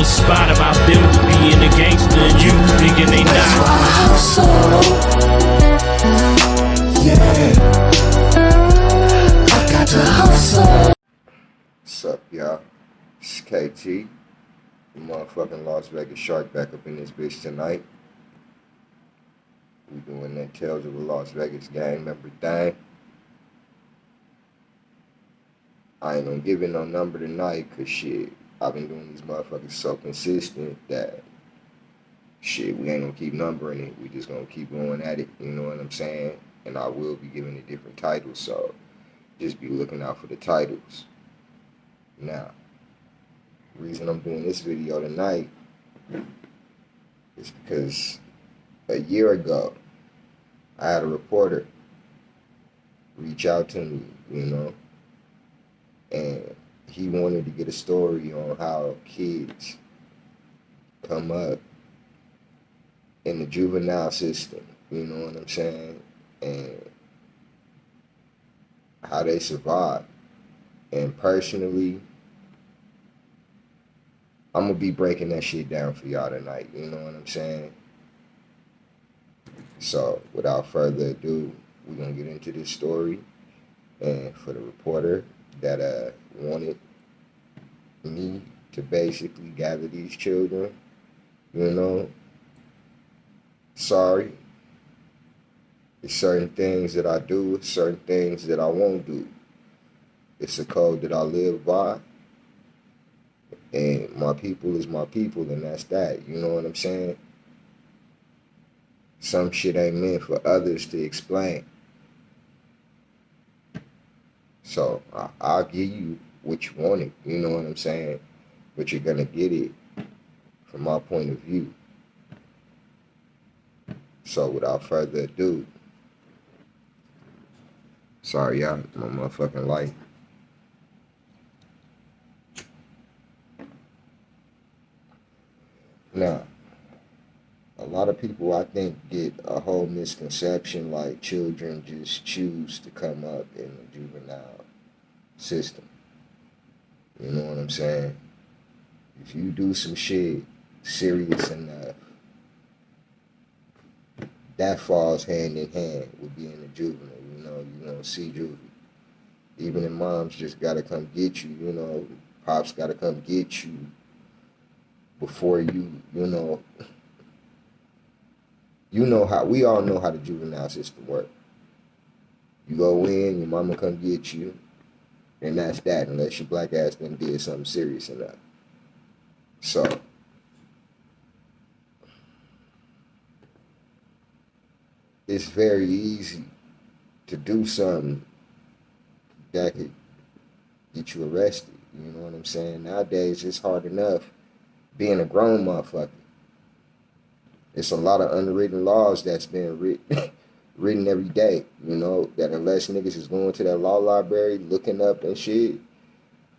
a spot about them being a gangster and you thinking they not. That's why I hustle. Yeah, I got to hustle. What's up, y'all? It's KT, the motherfucking Las Vegas Shark, back up in this bitch tonight. We doing that Tales of a Las Vegas gang member thing. I ain't gonna give it no number tonight, cause shit, I've been doing these motherfuckers so consistent that shit, we ain't gonna keep numbering it. We just gonna keep going at it, you know what I'm saying? And I will be giving it different titles, so just be looking out for the titles. Now, the reason I'm doing this video tonight is because a year ago, I had a reporter reach out to me, you know, and he wanted to get a story on how kids come up in the juvenile system, you know what I'm saying, and how they survive. And personally, I'm gonna be breaking that shit down for y'all tonight, you know what I'm saying? So without further ado, we're gonna get into this story. And for the reporter that wanted me to basically gather these children, you know, sorry. There's certain things that I do, certain things that I won't do. It's a code that I live by. And my people is my people, and that's that. You know what I'm saying? Some shit ain't meant for others to explain. So I'll give you what you wanted, you know what I'm saying? But you're gonna get it from my point of view. So without further ado, sorry y'all, my motherfucking light. Now, a lot of people, I think, get a whole misconception like children just choose to come up in the juvenile system. You know what I'm saying? If you do some shit serious enough, that falls hand in hand with being a juvenile. You know, you gonna see juvie. Even if moms just gotta come get you, you know, pops gotta come get you before you know how, we all know how the juvenile system works. You go in, your mama come get you, and that's that, unless your black ass done did something serious enough. So, it's very easy to do something that could get you arrested. You know what I'm saying? Nowadays, it's hard enough being a grown motherfucker. It's a lot of unwritten laws that's been written every day, you know, that unless niggas is going to that law library looking up and shit,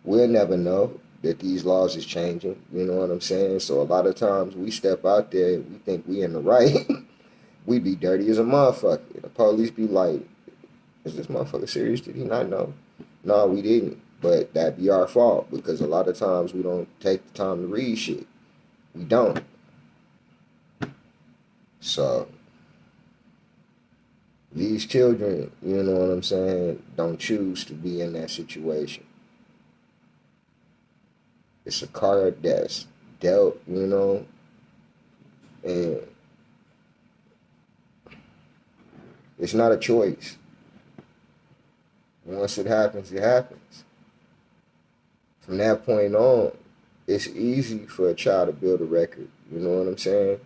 we'll never know that these laws is changing, you know what I'm saying? So a lot of times we step out there and we think we in the right. We be dirty as a motherfucker. The police be like, is this motherfucker serious? Did he not know? No, we didn't. But that be our fault, because a lot of times we don't take the time to read shit. We don't. So these children, you know what I'm saying, don't choose to be in that situation. It's a card that's dealt, you know, and it's not a choice. Once it happens, it happens. From that point on, it's easy for a child to build a record. You know what I'm saying?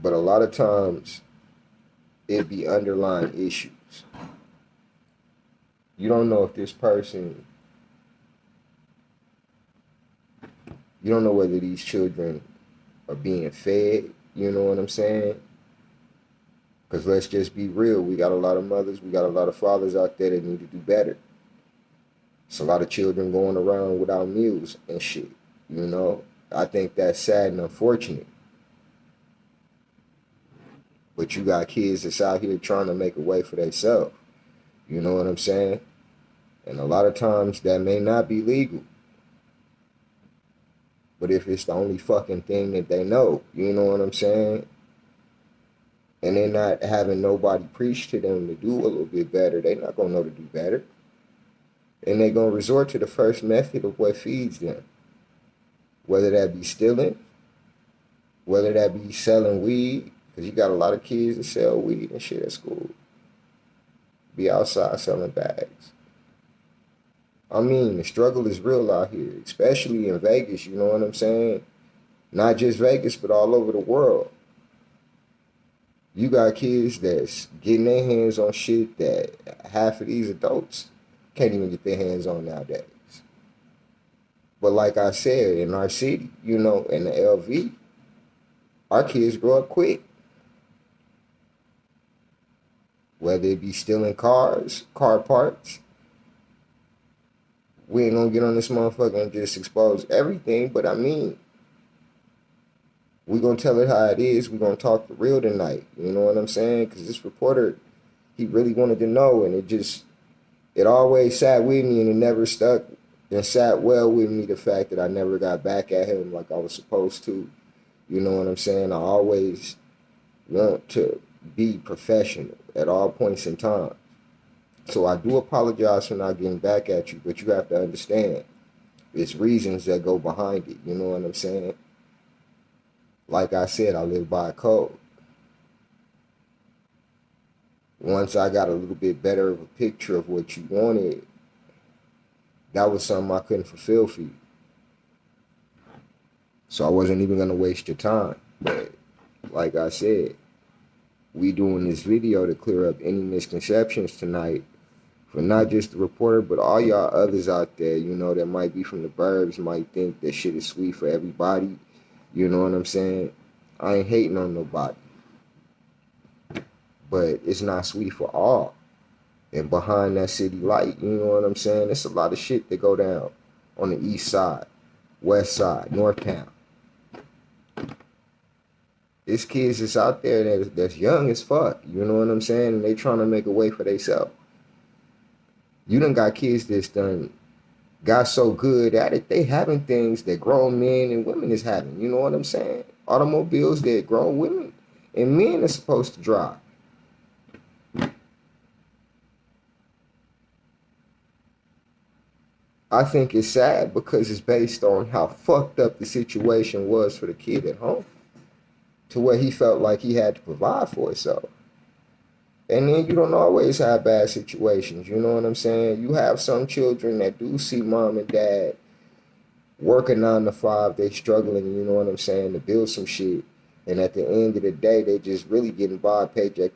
But a lot of times, it be underlying issues. You don't know if this person, you don't know whether these children are being fed, you know what I'm saying? Because let's just be real, we got a lot of mothers, we got a lot of fathers out there that need to do better. It's a lot of children going around without meals and shit, you know? I think that's sad and unfortunate. But you got kids that's out here trying to make a way for themselves. You know what I'm saying? And a lot of times that may not be legal. But if it's the only fucking thing that they know, you know what I'm saying? And they're not having nobody preach to them to do a little bit better, they're not gonna know to do better. And they're gonna resort to the first method of what feeds them. Whether that be stealing, whether that be selling weed, because you got a lot of kids that sell weed and shit at school. Be outside selling bags. I mean, the struggle is real out here, especially in Vegas, you know what I'm saying? Not just Vegas, but all over the world. You got kids that's getting their hands on shit that half of these adults can't even get their hands on nowadays. But like I said, in our city, you know, in the LV, our kids grow up quick. Whether it be stealing cars, car parts. We ain't gonna get on this motherfucker and just expose everything, but I mean, we gonna tell it how it is. We gonna talk the real tonight. You know what I'm saying? Because this reporter, he really wanted to know, and it always sat with me, and it never stuck and sat well with me, the fact that I never got back at him like I was supposed to. You know what I'm saying? I always want to be professional at all points in time. So I do apologize for not getting back at you, but you have to understand, it's reasons that go behind it. You know what I'm saying? Like I said, I live by a code. Once I got a little bit better of a picture of what you wanted, that was something I couldn't fulfill for you. So I wasn't even going to waste your time. But like I said, we doing this video to clear up any misconceptions tonight for not just the reporter, but all y'all others out there, you know, that might be from the burbs, might think that shit is sweet for everybody. You know what I'm saying? I ain't hating on nobody. But it's not sweet for all. And behind that city light, you know what I'm saying? It's a lot of shit that go down on the east side, west side, north town. There's kids that's out there that's young as fuck, you know what I'm saying? And they trying to make a way for themselves. You done got kids that's done got so good at it, they having things that grown men and women is having, you know what I'm saying? Automobiles that grown women and men are supposed to drive. I think it's sad because it's based on how fucked up the situation was for the kid at home, to where he felt like he had to provide for himself. And then you don't always have bad situations, you know what I'm saying? You have some children that do see mom and dad working 9 to 5, they struggling, you know what I'm saying, to build some shit. And at the end of the day, they just really getting by paycheck,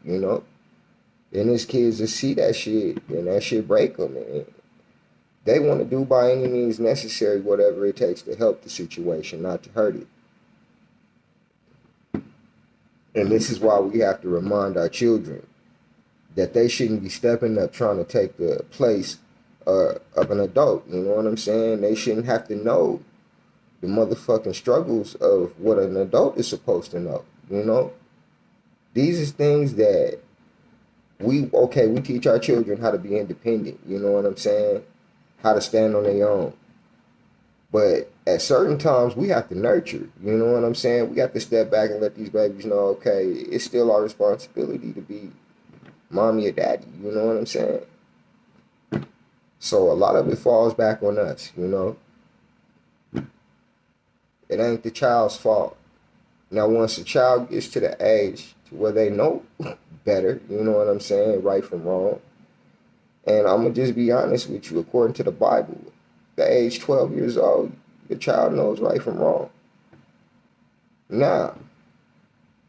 you know? And these kids just see that shit, and that shit break them. And they want to do by any means necessary whatever it takes to help the situation, not to hurt it. And this is why we have to remind our children that they shouldn't be stepping up trying to take the place of an adult. You know what I'm saying? They shouldn't have to know the motherfucking struggles of what an adult is supposed to know. You know? These are things that we teach our children how to be independent. You know what I'm saying? How to stand on their own. But at certain times, we have to nurture. You know what I'm saying? We have to step back and let these babies know, okay, it's still our responsibility to be mommy or daddy. You know what I'm saying? So a lot of it falls back on us, you know? It ain't the child's fault. Now, once a child gets to the age to where they know better, you know what I'm saying, right from wrong, and I'm going to just be honest with you, according to the Bible, the age 12 years old, the child knows right from wrong. Now,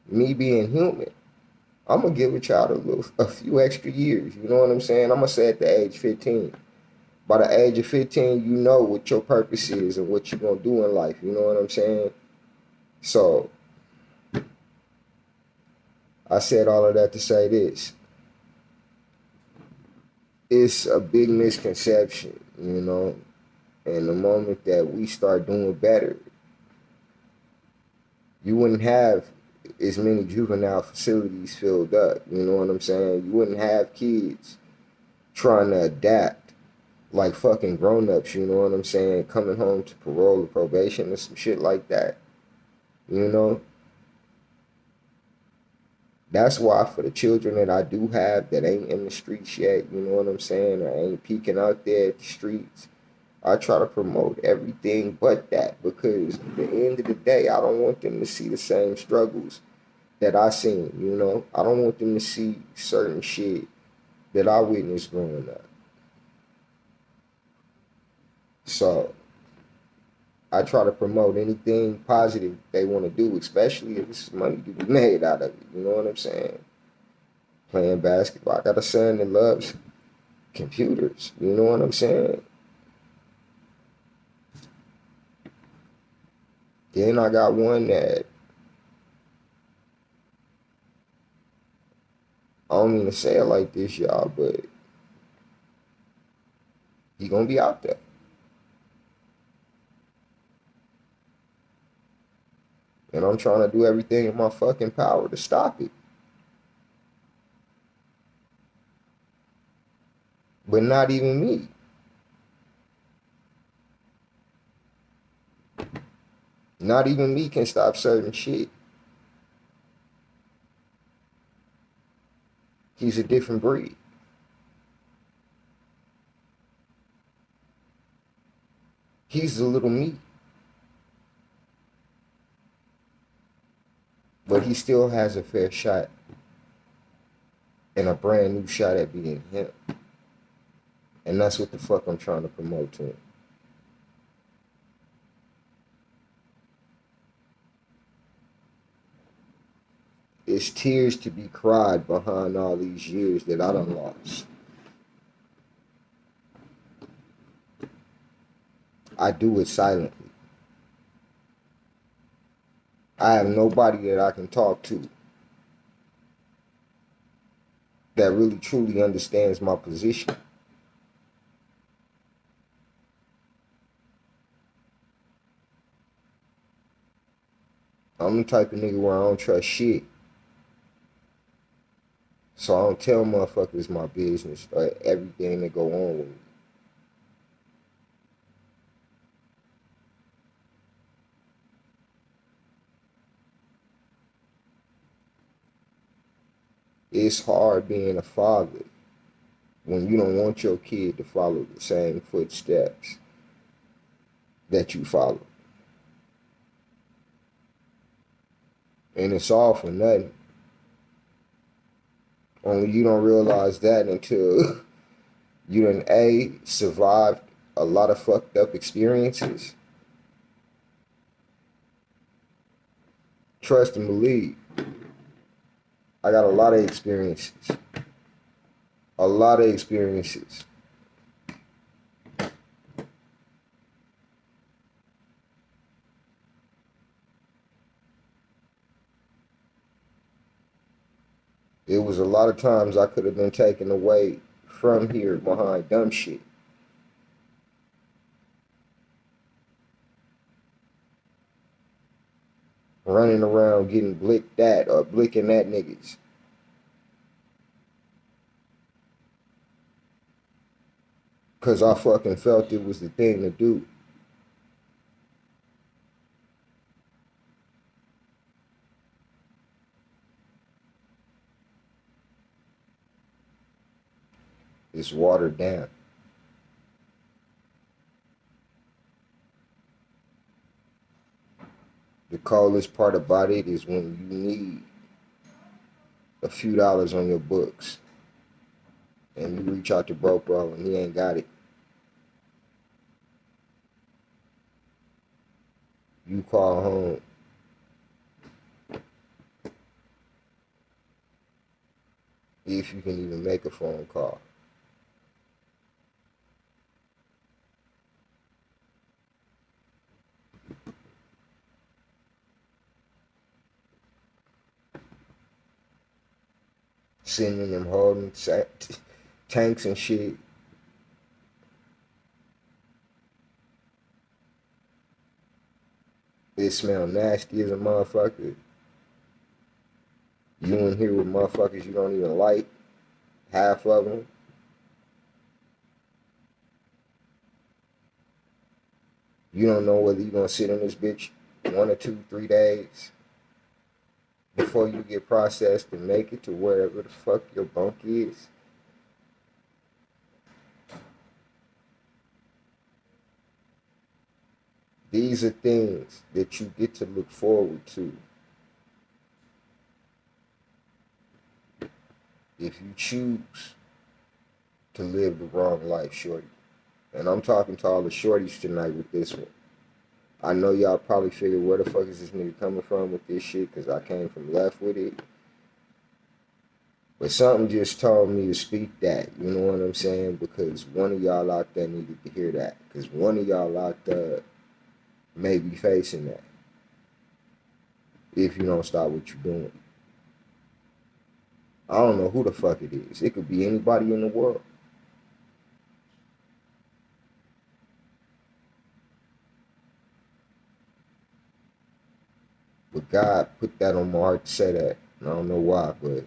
me being human, I'm going to give a child a few extra years, you know what I'm saying? I'm going to say at the age 15. By the age of 15, you know what your purpose is and what you're going to do in life, you know what I'm saying? So, I said all of that to say this. It's a big misconception, you know? And the moment that we start doing better, you wouldn't have as many juvenile facilities filled up. You know what I'm saying? You wouldn't have kids trying to adapt like fucking grown-ups, you know what I'm saying? Coming home to parole or probation or some shit like that. You know? That's why for the children that I do have that ain't in the streets yet, you know what I'm saying, or ain't peeking out there at the streets, I try to promote everything but that, because at the end of the day, I don't want them to see the same struggles that I seen, you know? I don't want them to see certain shit that I witnessed growing up. So I try to promote anything positive they want to do, especially if it's money to be made out of it. You know what I'm saying? Playing basketball. I got a son that loves computers. You know what I'm saying? Then I got one that, I don't mean to say it like this, y'all, but he gonna be out there. And I'm trying to do everything in my fucking power to stop it. But not even me. Not even me can stop certain shit. He's a different breed. He's the little me. But he still has a fair shot and a brand new shot at being him. And that's what the fuck I'm trying to promote to him. It's tears to be cried behind all these years that I done lost. I do it silently. I have nobody that I can talk to that really truly understands my position. I'm the type of nigga where I don't trust shit. So I don't tell motherfuckers my business or everything that go on with me. It's hard being a father when you don't want your kid to follow the same footsteps that you follow. And it's all for nothing. Only you don't realize that until you done survived a lot of fucked up experiences. Trust and believe. I got a lot of experiences. A lot of experiences. It was a lot of times I could have been taken away from here behind dumb shit. Running around getting blicked at or blicking at niggas. Because I fucking felt it was the thing to do. It's watered down. The coldest part about it is when you need a few dollars on your books and you reach out to Broke Bro and he ain't got it. You call home. If you can even make a phone call. Sending them holding tanks and shit. It smell nasty as a motherfucker. You in here with motherfuckers you don't even like, half of them. You don't know whether you're gonna sit in this bitch 1 or 2, 3 days before you get processed and make it to wherever the fuck your bunk is. These are things that you get to look forward to if you choose to live the wrong life, shorty. And I'm talking to all the shorties tonight with this one. I know y'all probably figure where the fuck is this nigga coming from with this shit, because I came from left with it. But something just told me to speak that, you know what I'm saying? Because one of y'all out there needed to hear that. Because one of y'all out there may be facing that if you don't stop what you're doing. I don't know who the fuck it is. It could be anybody in the world. But God put that on my heart to say that. And I don't know why, but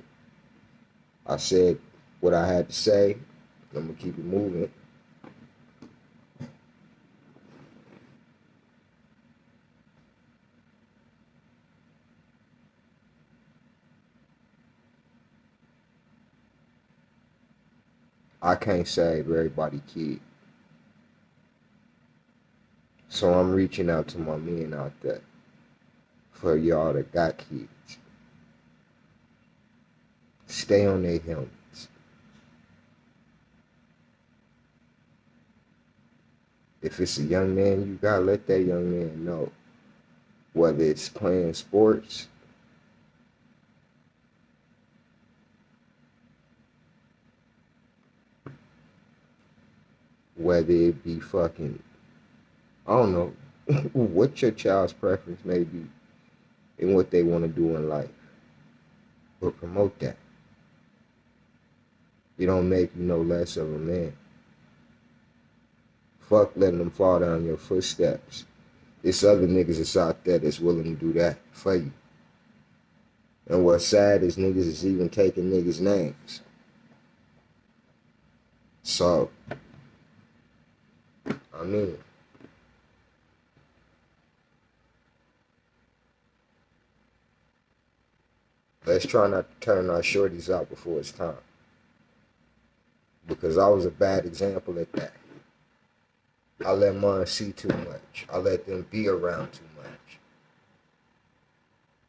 I said what I had to say. I'm going to keep it moving. I can't save everybody kid. So I'm reaching out to my men out there for y'all that got kids. Stay on their helmets. If it's a young man you got, let that young man know. Whether it's playing sports, whether it be fucking, I don't know, what your child's preference may be and what they want to do in life. But promote that. It don't make you no less of a man. Fuck letting them fall down your footsteps. There's other niggas that's out there that's willing to do that for you. And what's sad is niggas is even taking niggas' names. So, I mean, let's try not to turn our shorties out before it's time. Because I was a bad example at that. I let mine see too much. I let them be around too much.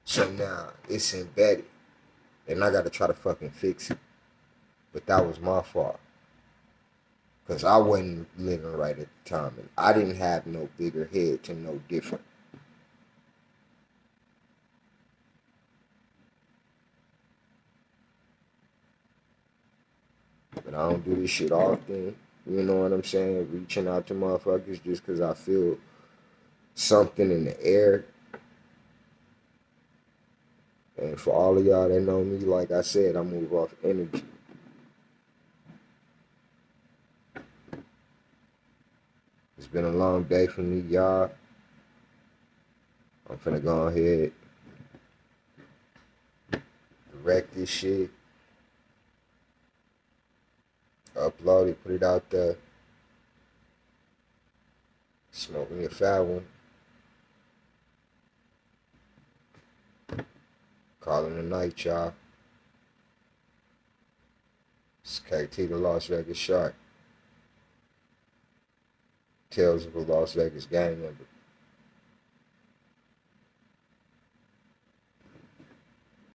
So now it's embedded. And I gotta try to fucking fix it. But that was my fault. Because I wasn't living right at the time. And I didn't have no bigger head to know different. But I don't do this shit often. You know what I'm saying? Reaching out to motherfuckers just because I feel something in the air. And for all of y'all that know me, like I said, I move off energy. It's been a long day for me, y'all. I'm finna go ahead, direct this shit, upload it, put it out there. Smoke me a fat one. Call it a night, y'all. It's KT, the Las Vegas Shark. Tales of a Las Vegas gang member.